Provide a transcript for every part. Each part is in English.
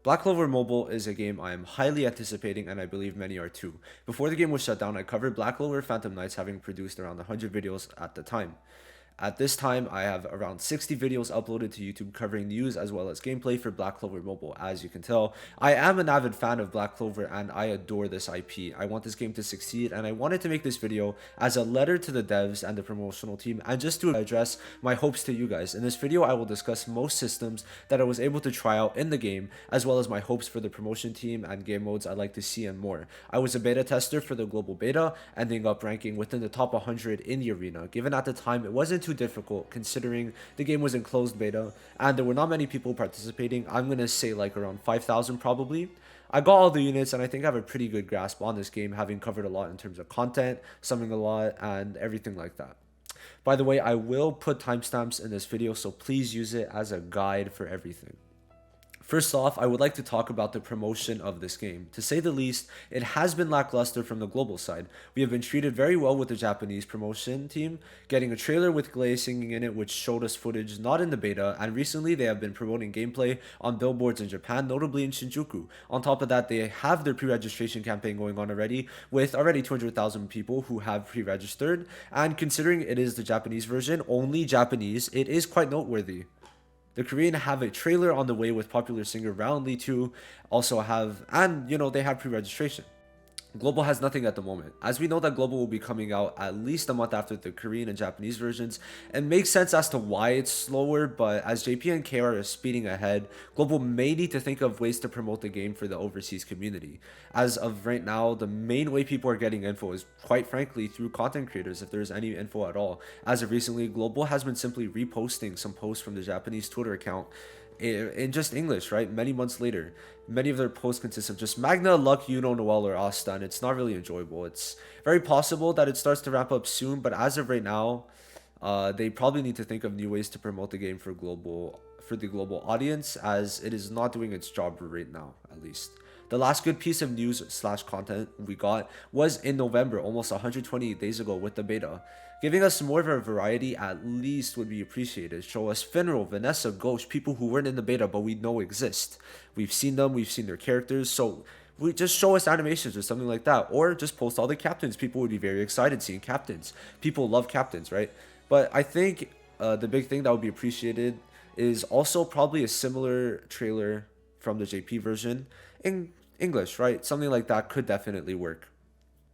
Black Clover Mobile is a game I am highly anticipating, and I believe many are too. Before the game was shut down, I covered Black Clover Phantom Knights, having produced around 100 videos at the time. At this time, I have around 60 videos uploaded to YouTube covering news as well as gameplay for Black Clover Mobile. As you can tell, I am an avid fan of Black Clover and I adore this IP. I want this game to succeed, and I wanted to make this video as a letter to the devs and the promotional team and just to address my hopes to you guys. In this video, I will discuss most systems that I was able to try out in the game, as well as my hopes for the promotion team and game modes I'd like to see and more. I was a beta tester for the global beta, ending up ranking within the top 100 in the arena. Given at the time it wasn't too difficult considering the game was in closed beta and there were not many people participating. I'm gonna say like around 5,000 probably. I got all the units and I think I have a pretty good grasp on this game, having covered a lot in terms of content, summoning a lot, and everything like that. By the way, I will put timestamps in this video, so please use it as a guide for everything. First off, I would like to talk about the promotion of this game. To say the least, it has been lackluster from the global side. We have been treated very well with the Japanese promotion team, getting a trailer with Glay singing in it which showed us footage not in the beta, and recently they have been promoting gameplay on billboards in Japan, notably in Shinjuku. On top of that, they have their pre-registration campaign going on already, with already 200,000 people who have pre-registered, and considering it is the Japanese version, only Japanese, it is quite noteworthy. The Korean have a trailer on the way with popular singer Roundly too, also have, and they have pre-registration. Global has nothing at the moment. As we know that Global will be coming out at least a month after the Korean and Japanese versions, it makes sense as to why it's slower, but as JP and KR are speeding ahead, Global may need to think of ways to promote the game for the overseas community. As of right now, the main way people are getting info is quite frankly through content creators, if there's any info at all. As of recently, Global has been simply reposting some posts from the Japanese Twitter account in just English, right? Many months later, many of their posts consist of just Magna, Luck, Yuno, Noel, or Asta, and it's not really enjoyable. It's very possible that it starts to ramp up soon, but as of right now, they probably need to think of new ways to promote the game for the global audience, as it is not doing its job right now, at least. The last good piece of news / content we got was in November, almost 128 days ago, with the beta. Giving us more of a variety at least would be appreciated. Show us Finral, Vanessa, Ghost, people who weren't in the beta but we know exist. We've seen them, we've seen their characters, so we just show us animations or something like that. Or just post all the captains. People would be very excited seeing captains. People love captains, right? But I think the big thing that would be appreciated is also probably a similar trailer from the JP version in English, right? Something like that could definitely work.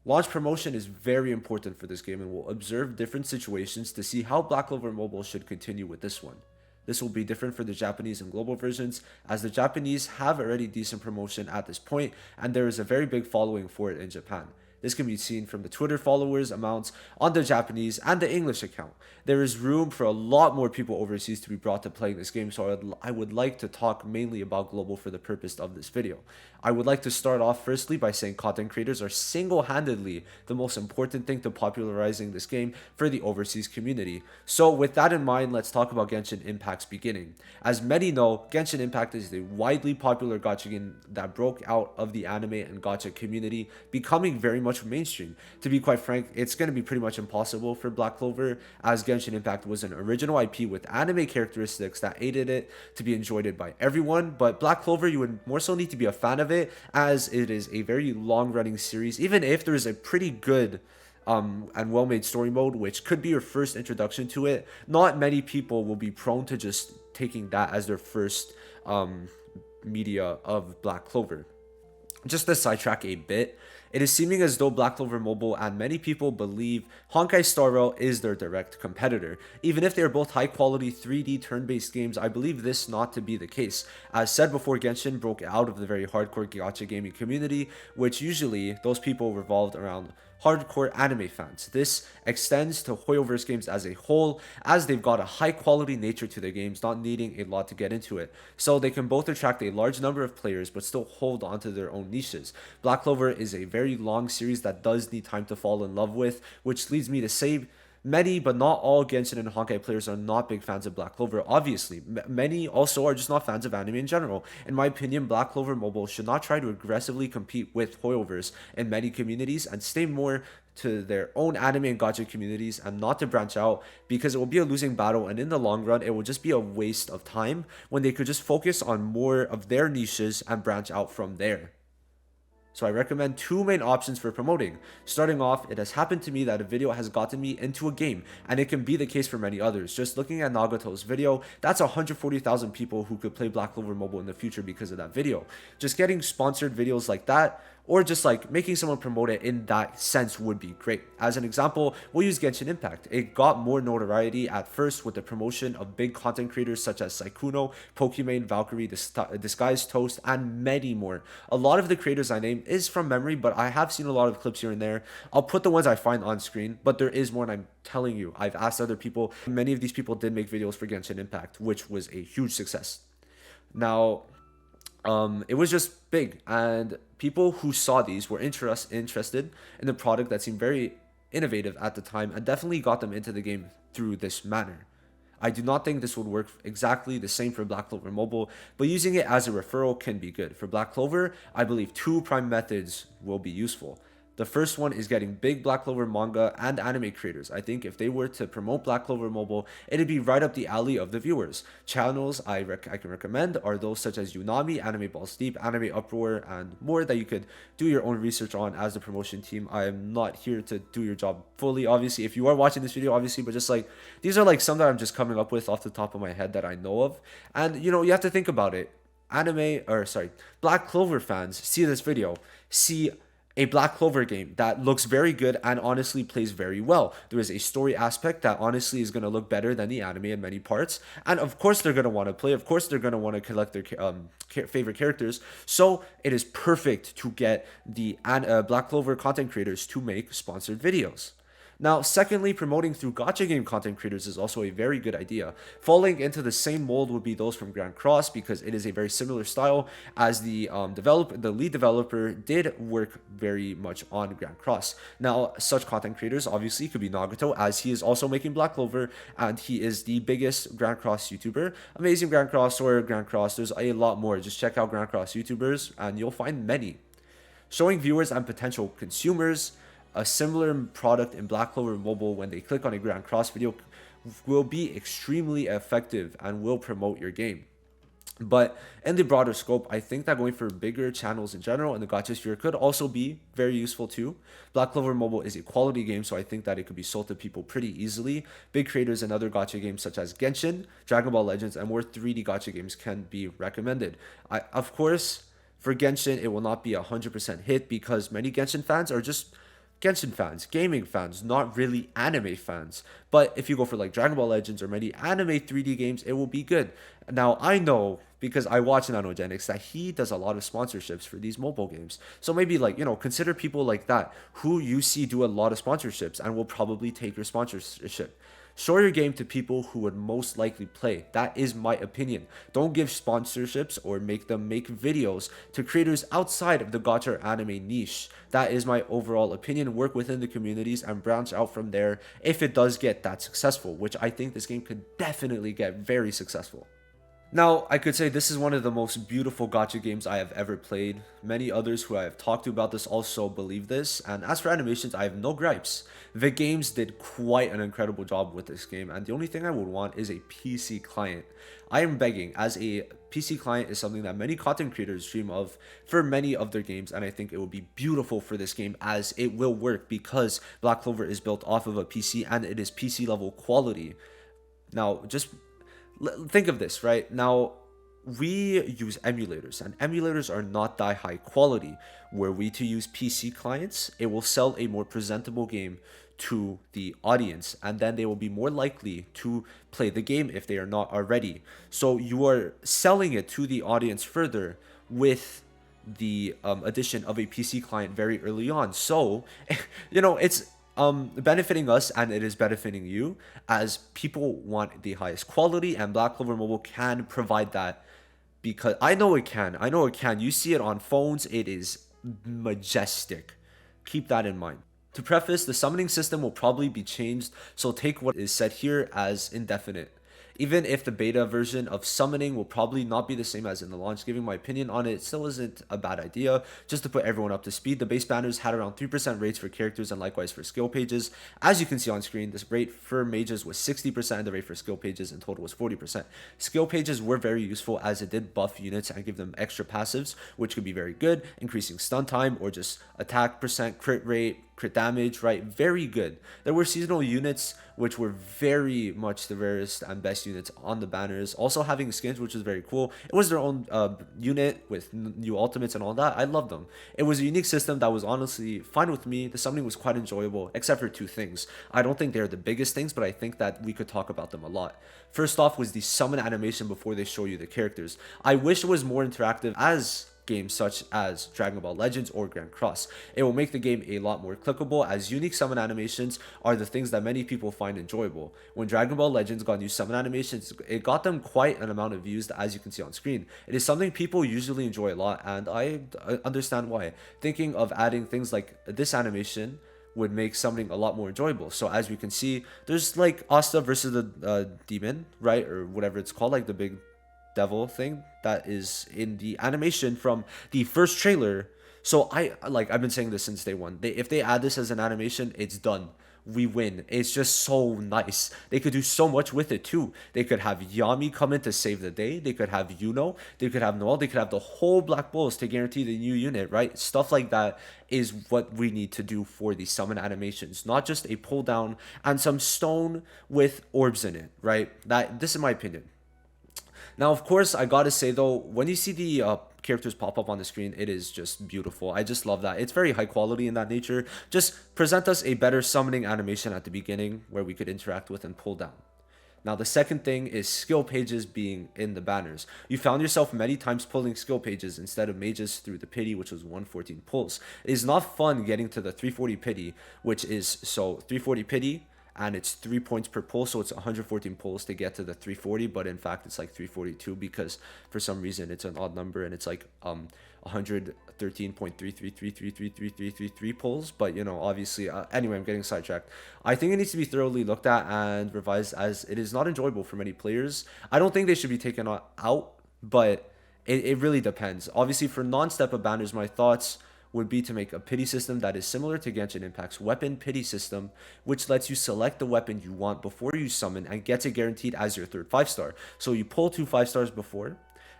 Launch promotion is very important for this game, and we'll observe different situations to see how Black Clover Mobile should continue with this one. This will be different for the Japanese and global versions, as the Japanese have already decent promotion at this point, and there is a very big following for it in Japan. This can be seen from the Twitter followers amounts on the Japanese and the English account. There is room for a lot more people overseas to be brought to playing this game, so I would like to talk mainly about global for the purpose of this video. I would like to start off firstly by saying content creators are single-handedly the most important thing to popularizing this game for the overseas community. So with that in mind, let's talk about Genshin Impact's beginning. As many know, Genshin Impact is a widely popular gacha game that broke out of the anime and gacha community, becoming very much mainstream. To be quite frank, it's going to be pretty much impossible for Black Clover, as Genshin Impact was an original IP with anime characteristics that aided it to be enjoyed by everyone, but Black Clover, you would more so need to be a fan of it, as it is a very long-running series, even if there is a pretty good and well-made story mode, which could be your first introduction to it. Not many people will be prone to just taking that as their first media of Black Clover. Just to sidetrack a bit, it is seeming as though Black Clover Mobile and many people believe Honkai Star Rail is their direct competitor. Even if they are both high-quality 3D turn-based games, I believe this not to be the case. As said before, Genshin broke out of the very hardcore gacha gaming community, which usually those people revolved around hardcore anime fans. This extends to Hoyoverse games as a whole, as they've got a high quality nature to their games, not needing a lot to get into it. So they can both attract a large number of players but still hold onto their own niches. Black Clover is a very long series that does need time to fall in love with, which leads me to say many, but not all, Genshin and Honkai players are not big fans of Black Clover. Obviously, many also are just not fans of anime in general. In my opinion, Black Clover Mobile should not try to aggressively compete with Hoyoverse in many communities and stay more to their own anime and gacha communities and not to branch out, because it will be a losing battle, and in the long run it will just be a waste of time when they could just focus on more of their niches and branch out from there. So I recommend two main options for promoting. Starting off, it has happened to me that a video has gotten me into a game, and it can be the case for many others. Just looking at Nagato's video, that's 140,000 people who could play Black Clover Mobile in the future because of that video. Just getting sponsored videos like that, or just like making someone promote it in that sense, would be great. As an example, we'll use Genshin Impact. It got more notoriety at first with the promotion of big content creators such as Saikuno, Pokimane, Valkyrie, Disguised Toast, and many more. A lot of the creators I name is from memory, but I have seen a lot of clips here and there. I'll put the ones I find on screen, but there is more, and I'm telling you, I've asked other people. Many of these people did make videos for Genshin Impact, which was a huge success. Now, it was just big, and people who saw these were interested in the product that seemed very innovative at the time, and definitely got them into the game through this manner. I do not think this would work exactly the same for Black Clover Mobile, but using it as a referral can be good. For Black Clover, I believe two prime methods will be useful. The first one is getting big Black Clover manga and anime creators. I think if they were to promote Black Clover Mobile, it'd be right up the alley of the viewers. Channels I can recommend are those such as Unami, Anime Balls Deep, Anime Uproar, and more that you could do your own research on as the promotion team. I am not here to do your job fully, obviously. If you are watching this video, obviously, but just like, these are like some that I'm just coming up with off the top of my head that I know of. And you know, you have to think about it. Black Clover fans see this video, see a Black Clover game that looks very good and honestly plays very well. There is a story aspect that honestly is going to look better than the anime in many parts. And of course they're going to want to play. Of course they're going to want to collect their favorite characters. So it is perfect to get the Black Clover content creators to make sponsored videos. Now, secondly, promoting through gacha game content creators is also a very good idea. Falling into the same mold would be those from Grand Cross, because it is a very similar style, as the lead developer did work very much on Grand Cross. Now, such content creators obviously could be Nagato, as he is also making Black Clover, and he is the biggest Grand Cross YouTuber. Amazing Grand Cross or Grand Cross, there's a lot more. Just check out Grand Cross YouTubers and you'll find many. Showing viewers and potential consumers a similar product in Black Clover Mobile when they click on a Grand Cross video will be extremely effective and will promote your game. But in the broader scope, I think that going for bigger channels in general in the gacha sphere could also be very useful too. Black Clover Mobile is a quality game, so I think that it could be sold to people pretty easily. Big creators and other gacha games such as Genshin, Dragon Ball Legends, and more 3D gacha games can be recommended. Of course, for Genshin, it will not be a 100% hit because many Genshin fans are just Genshin fans, gaming fans, not really anime fans. But if you go for like Dragon Ball Legends or many anime 3D games, it will be good. Now, I know, because I watch Nanogenics, that he does a lot of sponsorships for these mobile games. So maybe like, you know, consider people like that who you see do a lot of sponsorships and will probably take your sponsorship. Show your game to people who would most likely play. That is my opinion. Don't give sponsorships or make them make videos to creators outside of the gacha anime niche. That is my overall opinion. Work within the communities and branch out from there if it does get that successful, which I think this game could definitely get very successful. Now, I could say this is one of the most beautiful gacha games I have ever played. Many others who I have talked to about this also believe this, and as for animations, I have no gripes. The games did quite an incredible job with this game, and the only thing I would want is a PC client. I am begging, as a PC client is something that many content creators dream of for many of their games, and I think it would be beautiful for this game as it will work because Black Clover is built off of a PC and it is PC level quality. Now, just think of this, right? Now, we use emulators, and emulators are not that high quality. Were we to use PC clients, it will sell a more presentable game to the audience, and then they will be more likely to play the game if they are not already. So you are selling it to the audience further with the addition of a PC client very early on. So, you know, it's benefiting us and it is benefiting you, as people want the highest quality, and Black Clover Mobile can provide that, because I know it can. You see it on phones, it is majestic. Keep that in mind. To preface, the summoning system will probably be changed, so take what is said here as indefinite. Even if the beta version of summoning will probably not be the same as in the launch, giving my opinion on it still isn't a bad idea. Just to put everyone up to speed, the base banners had around 3% rates for characters and likewise for skill pages. As you can see on screen, this rate for mages was 60% and the rate for skill pages in total was 40%. Skill pages were very useful as it did buff units and give them extra passives, which could be very good, increasing stun time or just attack percent, crit rate, crit damage, right? Very good. There were seasonal units which were very much the rarest and best units on the banners. Also having skins, which was very cool. It was their own unit with new ultimates and all that. I loved them. It was a unique system that was honestly fine with me. The summoning was quite enjoyable, except for two things. I don't think they're the biggest things, but I think that we could talk about them a lot. First off was the summon animation before they show you the characters. I wish it was more interactive as games such as Dragon Ball Legends or Grand Cross. It will make the game a lot more clickable, as unique summon animations are the things that many people find enjoyable. When Dragon Ball Legends got new summon animations, it got them quite an amount of views, as you can see on screen. It is something people usually enjoy a lot, and I understand why. Thinking of adding things like this animation would make summoning a lot more enjoyable. So as we can see, there's like Asta versus the demon, right, or whatever it's called, like the big devil thing that is in the animation from the first trailer. So I've been saying this since day one. If they add this as an animation, it's done. We win. It's just so nice. They could do so much with it too. They could have Yami come in to save the day. They could have Yuno. They could have Noel. They could have the whole Black Bulls to guarantee the new unit, right? Stuff like that is what we need to do for the summon animations, not just a pull down and some stone with orbs in it, right? This is my opinion. Now, of course, I gotta say though, when you see the characters pop up on the screen, it is just beautiful. I just love that. It's very high quality in that nature. Just present us a better summoning animation at the beginning where we could interact with and pull down. Now, the second thing is skill pages being in the banners. You found yourself many times pulling skill pages instead of mages through the pity, which was 114 pulls. It is not fun getting to the 340 pity, which is, so 340 pity, and it's 3 points per pull, so it's 114 pulls to get to the 340, but in fact it's like 342 because for some reason it's an odd number and it's like 113.3333333333 pulls. But you know, obviously, anyway, I'm getting sidetracked. I think it needs to be thoroughly looked at and revised, as it is not enjoyable for many players. I don't think they should be taken out, but it really depends. Obviously, for non-step-up banners, my thoughts would be to make a pity system that is similar to Genshin Impact's weapon pity system, which lets you select the weapon you want before you summon and gets it guaranteed as your third 5-star. So you pull 2 5-stars before,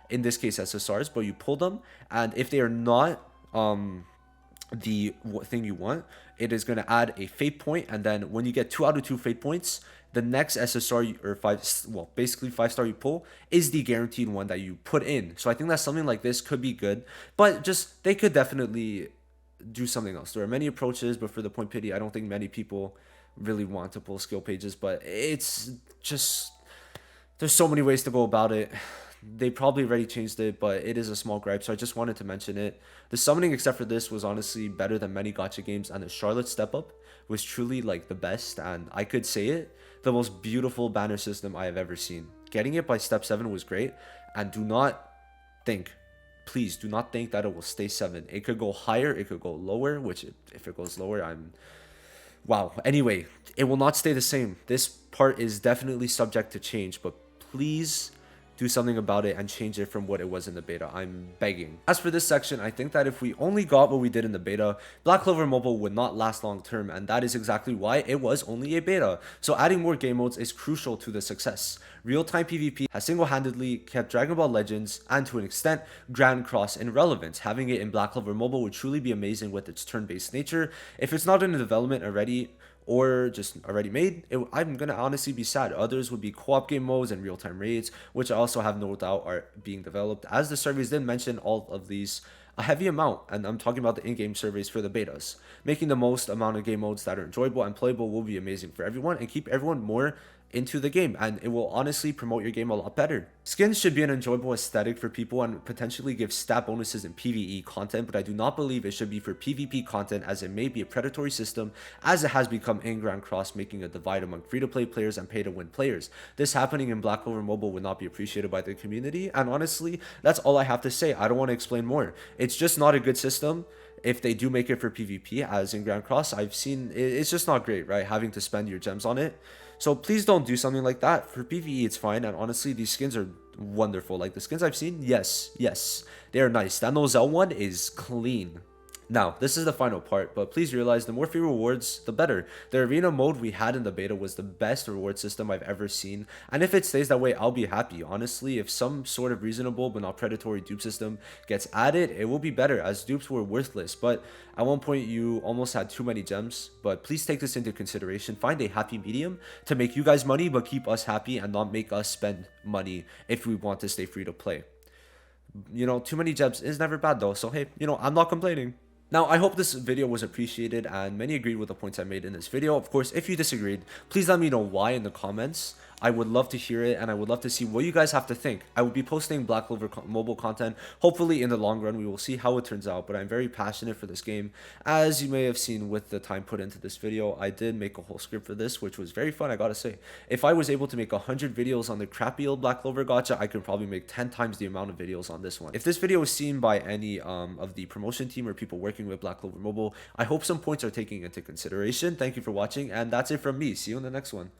in this case SSRs, but you pull them, and if they are not the thing you want, it is going to add a fate point, and then when you get 2 out of 2 fate points, the next SSR or basically 5-star you pull is the guaranteed one that you put in. So I think that something like this could be good, but just they could definitely do something else. There are many approaches, but for the point pity, I don't think many people really want to pull skill pages, but it's just, there's so many ways to go about it. They probably already changed it, but it is a small gripe, so I just wanted to mention it. The summoning, except for this, was honestly better than many gacha games, and the Charlotte step up was truly like the best, and I could say it, the most beautiful banner system I have ever seen. Getting it by step 7 was great, and do not think, please do not think that it will stay 7. It could go higher, it could go lower, which if it goes lower, wow. Anyway, it will not stay the same. This part is definitely subject to change, but please do something about it and change it from what it was in the beta. I'm begging. As for this section, I think that if we only got what we did in the beta, Black Clover Mobile would not last long term, and that is exactly why it was only a beta. So adding more game modes is crucial to the success. Real-time PvP has single-handedly kept Dragon Ball Legends, and to an extent, Grand Cross in relevance. Having it in Black Clover Mobile would truly be amazing with its turn-based nature. If it's not in development already, or just already made, I'm gonna honestly be sad. Others would be co-op game modes and real-time raids, which I also have no doubt are being developed, as the surveys did mention all of these a heavy amount, and I'm talking about the in-game surveys for the betas. Making the most amount of game modes that are enjoyable and playable will be amazing for everyone and keep everyone more into the game, and it will honestly promote your game a lot better. Skins should be an enjoyable aesthetic for people and potentially give stat bonuses in PvE content, but I do not believe it should be for PvP content, as it may be a predatory system, as it has become in Grand Cross, making a divide among free-to-play players and pay-to-win players. This happening in Black Clover Mobile would not be appreciated by the community, and honestly, that's all I have to say. I don't want to explain more. It's just not a good system. If they do make it for PvP, as in Grand Cross, I've seen it's just not great, right? Having to spend your gems on it. So please don't do something like that. For PvE, it's fine, and honestly, these skins are wonderful. Like the skins I've seen, yes, they are nice. That Nozel one is clean. Now, this is the final part, but please realize the more free rewards, the better. The arena mode we had in the beta was the best reward system I've ever seen, and if it stays that way, I'll be happy. Honestly, if some sort of reasonable but not predatory dupe system gets added, it will be better, as dupes were worthless. But at one point, you almost had too many gems, but please take this into consideration. Find a happy medium to make you guys money, but keep us happy and not make us spend money if we want to stay free to play. You know, too many gems is never bad though, so hey, you know, I'm not complaining. Now, I hope this video was appreciated and many agreed with the points I made in this video. Of course, if you disagreed, please let me know why in the comments. I would love to hear it, and I would love to see what you guys have to think. I will be posting Black Clover mobile content. Hopefully, in the long run, we will see how it turns out, but I'm very passionate for this game. As you may have seen with the time put into this video, I did make a whole script for this, which was very fun, I gotta say. If I was able to make 100 videos on the crappy old Black Clover gacha, I could probably make 10 times the amount of videos on this one. If this video was seen by any of the promotion team or people working with Black Clover Mobile, I hope some points are taken into consideration. Thank you for watching, and that's it from me. See you in the next one.